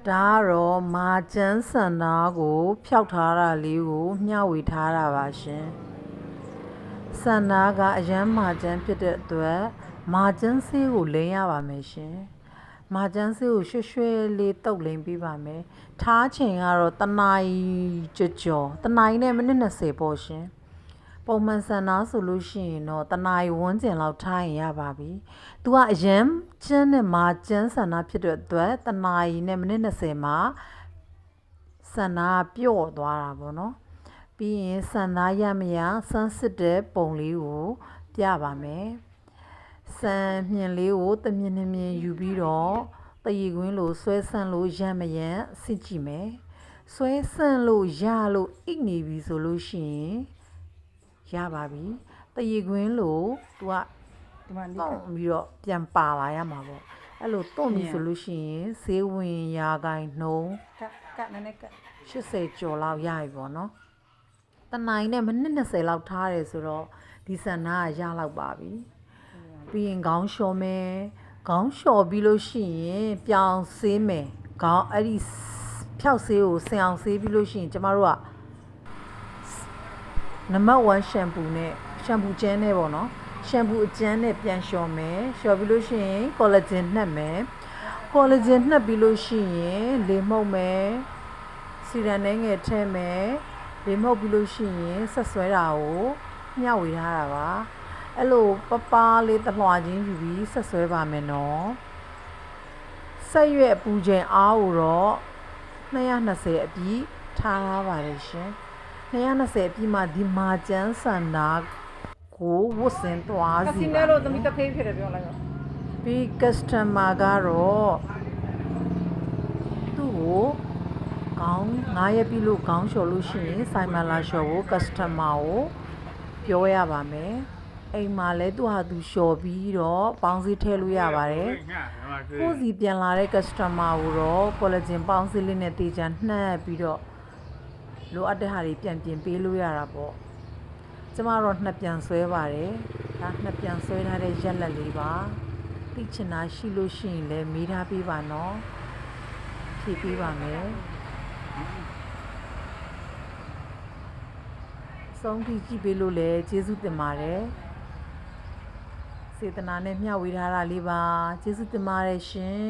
ဒါကတော့မာကျန်းစန္ဒာကိုဖျောက်ထားတာလေးကိုမျှဝေထားတာပါရှင်စန္ဒာကအရန်မာကျန်းဖြစ်တဲ့အတွက်မာကျန်းဆေးကိုလိမ်းရပါမယ်ရှင်မာကျန်းဆေးကိုရွှဲရွှဲလေးတုပ်လိမ်းပေးပါမယ်ထားချိန်ကတော့တနာရီကျော်တနာရီနဲ့မိနစ်20ပေါ့ရှင်ပုံမှန်စန္ဒာဆိုလို့ရှိရင်တော့တနာရီဝန်းကျင်လောက်ထားရင်ရပါပြီ။သူကအရန်ကျန်းနဲ့မာကျန်းစန္ဒာဖြစ်တဲ့အတွက်တနာရီနဲ့မိနစ်20မှာစန္ဒာပြော့သွားတာပေါ့နော်။ပြီးရင်စန္ဒာရမရဆန်းစစ်တဲ့ပုံလေးကိုပြပါမယ်။စံမြင်လေးကိုတမြင်နှမြင်ယူပြီးတော့တရီကွင်းလိုဆွဲဆန့်လို့ရမရန်စစ်ကြည့်မယ်။ဆွဲဆန့်လို့ရလို့အိတ်နေပြီဆိုလို့ရှိရင်ရပါပြီတရီကွင်းလို့သူကဒီမှာတုံးပြီးတော့ပြန်ပါလာရမှာပေါ့အဲ့လိုတုံးပြီဆိုလို့ရှိရင်ဈေးဝင်ရာဂိုင်နှုံးကနည်းနည်းက80ကျော်လောက်ရပြီပေါ့နော်တနိုင်နဲ့မိနစ်20လောက်ထားတယ်ဆိုတော့ဒီစန္ဒာကရလောက်ပါပြီပြီးရင်ခေါင်းလျှော်မယ်ခေါင်းလျှော်ပြီးလို့ရှိရင်ပြောင်ဆေးမယ်ခေါင်းအဲ့ဒီဖြောက်ဆေးကိုဆင်အောင်ဆေးပြီးလို့ရှိရင်ကျမတို့ကနံပါတ်1ရှမ်ပူနဲ့ရှမ်ပူကျန်းနဲ့ပေါ့နော်ရှမ်ပူအကျန်းနဲ့ပြန်လျှော်မယ်လျှော်ပြီးလို့ရှိရင်ကောလာဂျင်နှက်မယ်ကောလာဂျင်နှက်ပြီးလို့ရှိရင်လေမှုတ်မယ်စီရန်နဲ့ငယ်ထဲမယ်လေမှုတ်ပြီးလို့ရှိရင်ဆက်ဆွဲတာကိုမျှဝေထားတာပါအဲ့လိုပပလေးတလွှာချင်းယူပြီးဆက်ဆွဲပါမယ်နော်ဆက်ရွက်အပူချိန်အားကိုတော့220အပြည့်ထားပါတယ်ရှင်220အပြည့်မှဒီမာကျန်းစန္ဒာကိုဝတ်ဆင်သွားစီပါလို့သမီးတစ်ဖေးဖြစ်တယ်ပြောလိုက်တော့ပြီး customer ကတော့သူ့ကိုခေါင်း9ရက်ပြီလို့ခေါင်းလျှော်လို့ရှိရင်ဆိုင်မလာလျှော်ဖို့ customer ကိုပြောရပါမယ်အိမ်မှာလဲသူဟာသူလျှော်ပြီးတော့ပေါင်းစည်းထည့်လို့ရပါတယ်ကိုစီပြန်လာတဲ့ customer ကိုတော့ collagen ပေါင်းစည်းလေးနဲ့တေချာနှက်ပြီးတော့လိုအပ်တဲ့ဟာတွေပြန်ပြင်ပေးလို့ရတာပေါ့ကျမတော့နှစ်ပြန်ဆွဲပါတယ်ဒါနှစ်ပြန်ဆွဲထားတဲ့ရက်လက်လေးပါသိချင်တာရှိလို့ရှိရင်လည်းမေးထားပေးပါနော်ဖြည့်ပေးပါမယ်ဆုံးဖြတ်ကြည့်ပေးလို့လည်းကျေးဇူးတင်ပါတယ်စေတနာနဲ့မျှဝေထားတာလေးပါကျေးဇူးတင်ပါတယ်ရှင်